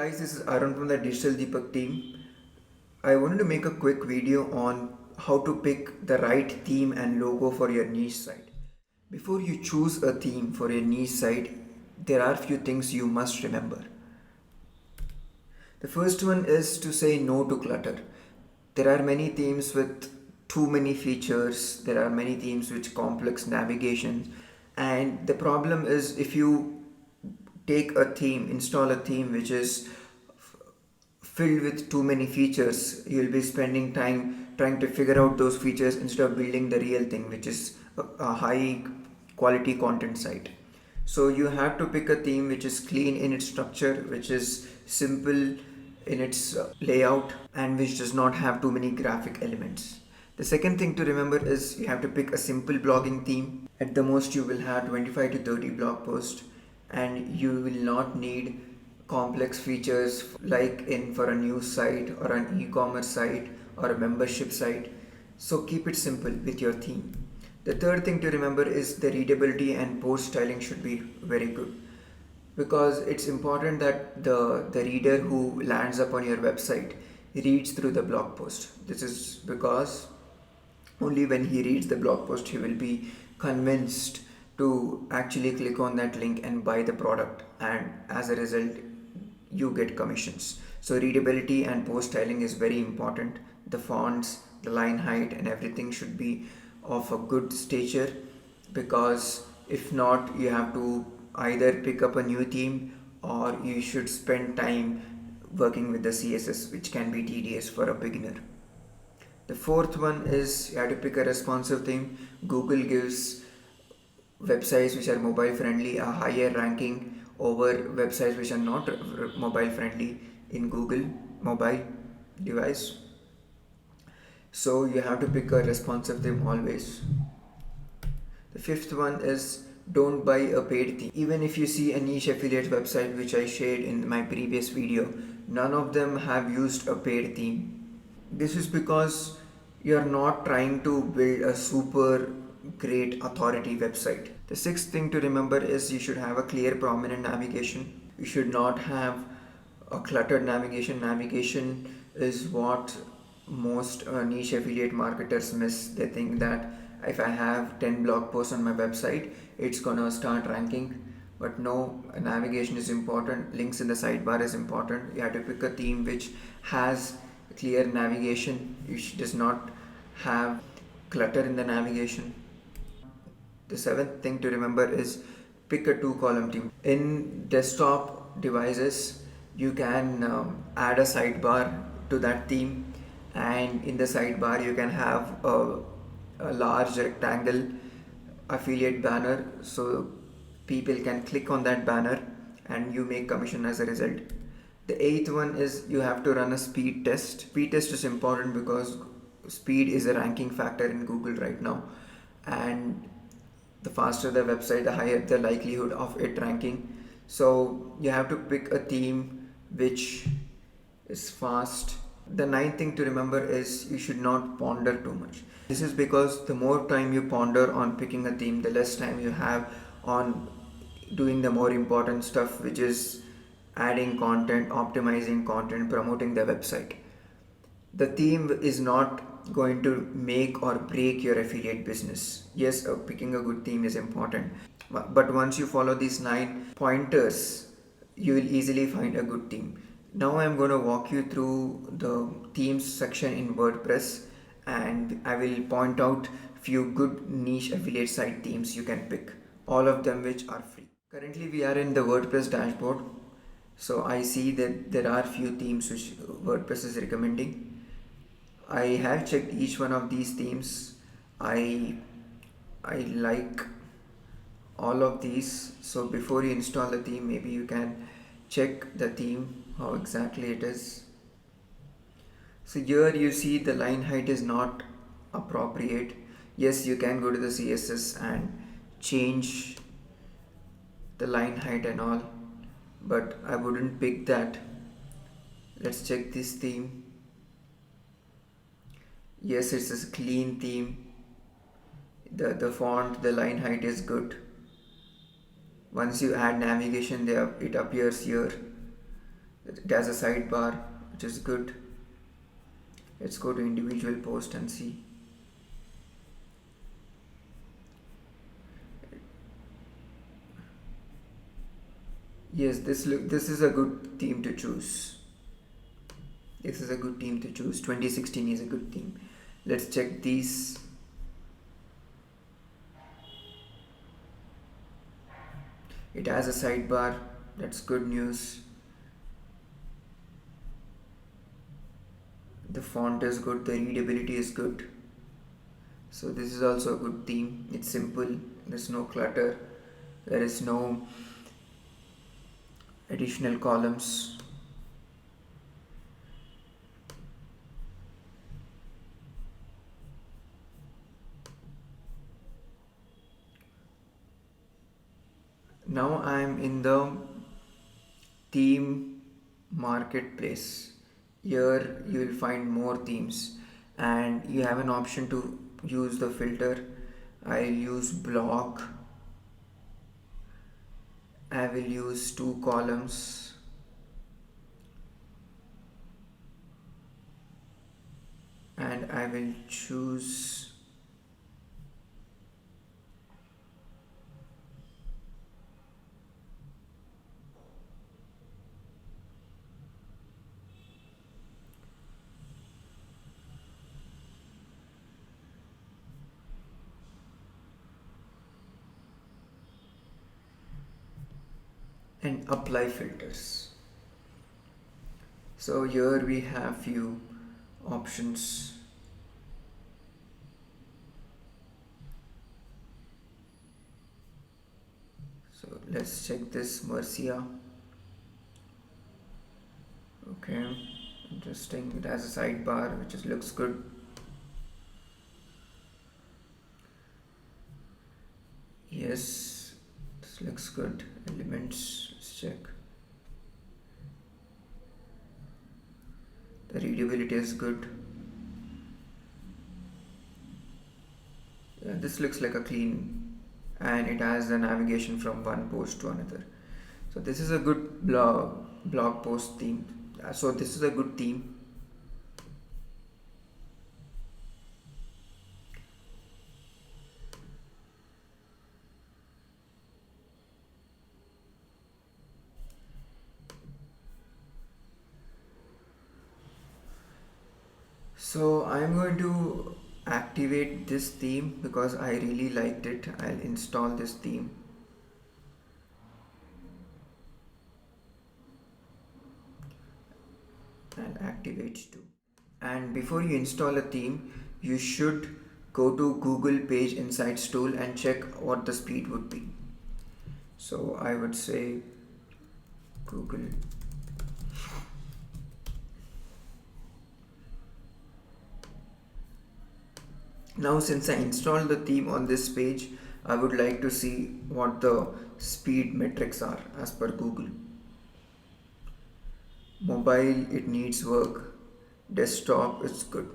Guys, this is Arun from the Digital Deepak team. I wanted to make a quick video on how to pick the right theme and logo for your niche site. Before you choose a theme for your niche site, there are few things you must remember. The first one is to say no to clutter. There are many themes with too many features, there are many themes with complex navigation, and the problem is if you take a theme, install a theme which is filled with too many features, you'll be spending time trying to figure out those features instead of building the real thing, which is a high quality content site. So you have to pick a theme which is clean in its structure, which is simple in its layout, and which does not have too many graphic elements. The second thing to remember is you have to pick a simple blogging theme. At the most, you will have 25 to 30 blog posts, and you will not need complex features like in for a news site or an e-commerce site or a membership site. So keep it simple with your theme. The third thing to remember is the readability and post styling should be very good, because it's important that the reader who lands up on your website reads through the blog post. This is because only when he reads the blog post he will be convinced to actually click on that link and buy the product, and as a result you get commissions. So readability and post styling is very important. The fonts, the line height and everything should be of a good stature, because if not you have to either pick up a new theme or you should spend time working with the CSS, which can be tedious for a beginner. The fourth one is you have to pick a responsive theme. Google gives websites which are mobile friendly a higher ranking over websites which are not mobile friendly in Google mobile device. So you have to pick a responsive theme always. The fifth one is don't buy a paid theme. Even if you see a niche affiliate website which I shared in my previous video, none of them have used a paid theme. This is because you are not trying to build a super great authority website. The sixth thing to remember is you should have a clear prominent navigation. You should not have a cluttered navigation. Navigation is what most niche affiliate marketers miss. They think that if I have 10 blog posts on my website, it's gonna start ranking. But no, navigation is important. Links in the sidebar is important. You have to pick a theme which has clear navigation. Does not have clutter in the navigation. The seventh thing to remember is pick a two-column theme. In desktop devices, you can add a sidebar to that theme, and in the sidebar you can have a large rectangle affiliate banner, so people can click on that banner and you make commission as a result. The eighth one is you have to run a speed test. Speed test is important because speed is a ranking factor in Google right now, and the faster the website, the higher the likelihood of it ranking. So you have to pick a theme which is fast. The ninth thing to remember is you should not ponder too much. This is because the more time you ponder on picking a theme, the less time you have on doing the more important stuff, which is adding content, optimizing content, promoting the website. The theme is not going to make or break your affiliate business. Yes, picking a good theme is important, but once you follow these 9 pointers, you will easily find a good theme. Now I'm going to walk you through the themes section in WordPress, and I will point out few good niche affiliate site themes you can pick, all of them which are free. Currently we are in the WordPress dashboard, so I see that there are few themes which WordPress is recommending. I have checked each one of these themes. I like all of these. So before you install the theme, maybe you can check the theme, how exactly it is. So here you see the line height is not appropriate. Yes, you can go to the CSS and change the line height and all, but I wouldn't pick that. Let's check this theme. Yes, it's a clean theme. The font, the line height is good. Once you add navigation there, it appears here. It has a sidebar, which is good. Let's go to individual post and see. Yes, this is a good theme to choose. This is a good theme to choose. 2016 is a good theme. Let's check these. It has a sidebar. That's good news. The font is good. The readability is good. So this is also a good theme. It's simple. There's no clutter. There is no additional columns. Now I'm in the theme marketplace. Here you will find more themes and you have an option to use the filter. I'll use block. I will use two columns. And I will choose and apply filters. So here we have few options. So let's check this Mercia. Okay, interesting. It has a sidebar which looks good. Yes, this looks good. Elements, let's check. The readability is good. Yeah, this looks like a clean, and it has the navigation from one post to another. So this is a good blog post theme. So this is a good theme. So I'm going to activate this theme because I really liked it. I'll install this theme. And activate too. And before you install a theme, you should go to Google Page Insights tool and check what the speed would be. So I would say Google. Now since I installed the theme on this page, I would like to see what the speed metrics are as per Google. Mobile, it needs work. Desktop, it's good.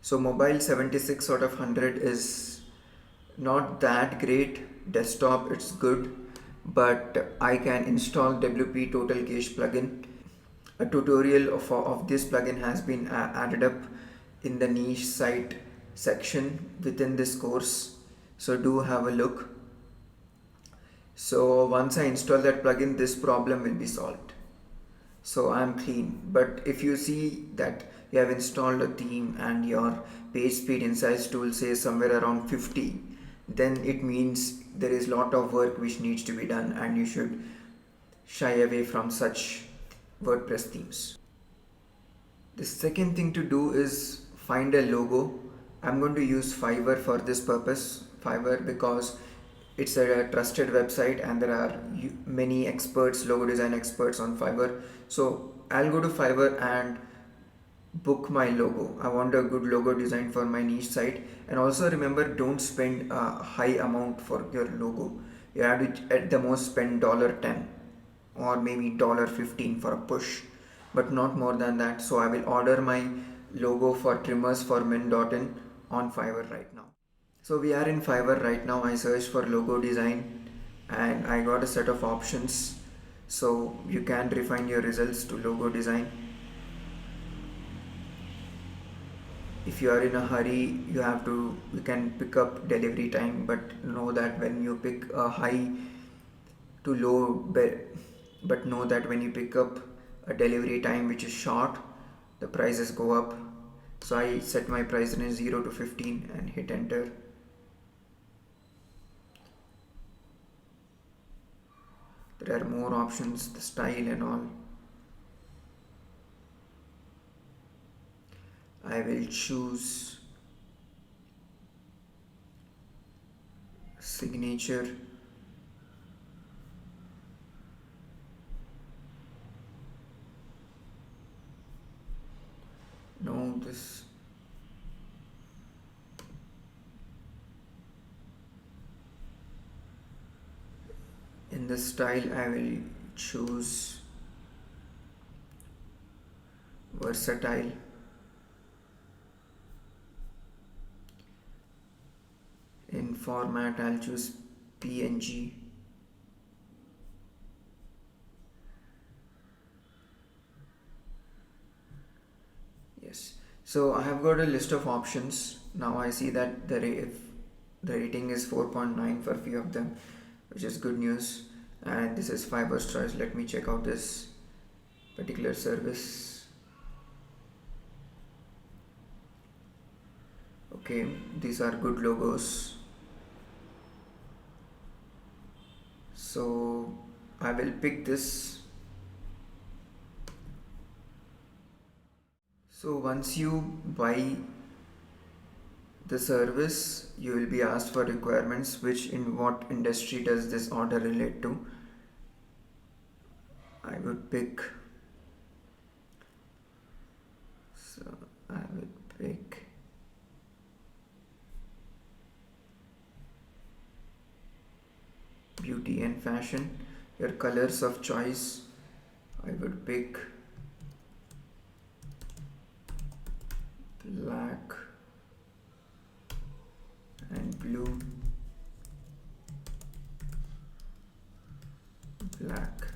So mobile 76 out of 100 is not that great. Desktop, it's good, but I can install WP Total Cache plugin. A tutorial of this plugin has been added up in the niche site section within this course, so do have a look. So once I install that plugin, this problem will be solved. So I'm clean. But if you see that you have installed a theme and your page speed insights tool says somewhere around 50, then it means there is a lot of work which needs to be done and you should shy away from such WordPress themes. The second thing to do is find a logo. I'm going to use Fiverr for this purpose. Fiverr because it's a trusted website and there are many experts, logo design experts on Fiverr. So I'll go to Fiverr and book my logo. I want a good logo design for my niche site. And also remember, don't spend a high amount for your logo. You have to at the most spend $10 or maybe $15 for a push, but not more than that. So I will order my logo for trimmers for men.in on Fiverr right now. So we are in Fiverr right now. I searched for logo design and I got a set of options. so you can refine your results to logo design. If you are in a hurry, you can pick up delivery time, but know that when you pick a high to low but know that when you pick up a delivery time which is short, the prices go up. So I set my price range 0 to 15 and hit enter. There are more options, the style and all. I will choose signature. No, this. In the style, I will choose versatile. In format, I'll choose PNG. Yes. So I have got a list of options. Now I see that if the rating is 4.9 for few of them, which is good news. And this is 5 stars. Let me check out this particular service. Okay, these are good logos. So I will pick this. So once you buy the service, you will be asked for requirements, which in what industry does this order relate to. I would pick, so I would pick beauty and fashion. Your colors of choice, I would pick black and blue, black,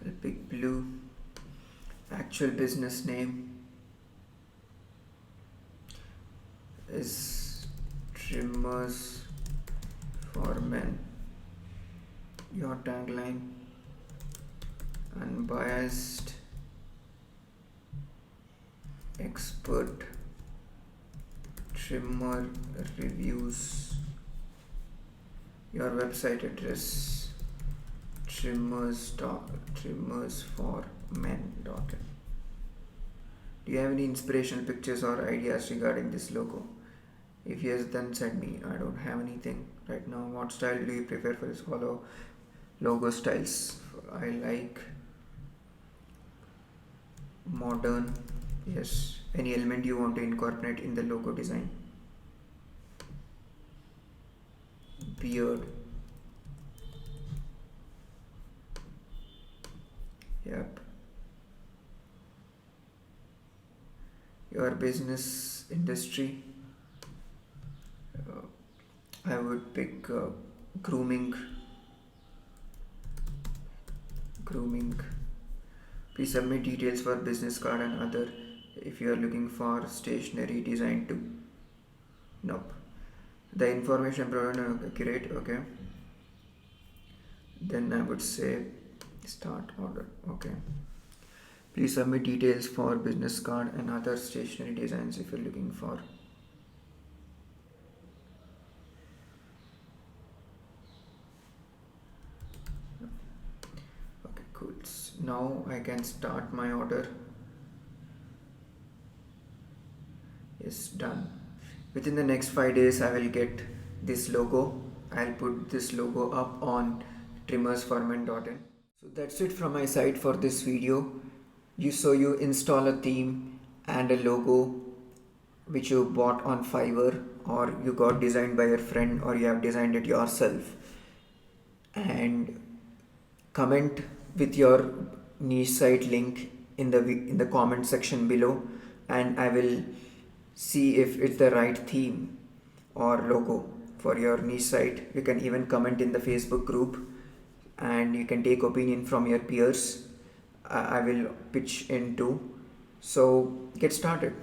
I'll pick blue. Actual business name is Trimmers for Men. Your tagline, unbiased, expert trimmer reviews. Your website address, trimmersformen.in. Do you have any inspirational pictures or ideas regarding this logo? If yes, then send me. I don't have anything right now. What style do you prefer for this logo styles? I like modern. Yes. Any element you want to incorporate in the logo design? Beard. Yep. Your business industry. I would pick grooming. Please submit details for business card and other. If you are looking for stationery design too. Nope. The information provided accurate. Okay. Then I would say start order. Okay. Please submit details for business card and other stationery designs if you're looking for. Okay, cool. Now I can start my order. Yes, done. Within the next 5 days, I will get this logo. I'll put this logo up on trimmersformen.in. So that's it from my side for this video. You install a theme and a logo which you bought on Fiverr, or you got designed by your friend, or you have designed it yourself, and comment with your niche site link in the comment section below, and I will see if it's the right theme or logo for your niche site. You can even comment in the Facebook group, and you can take opinion from your peers. I will pitch into. So get started.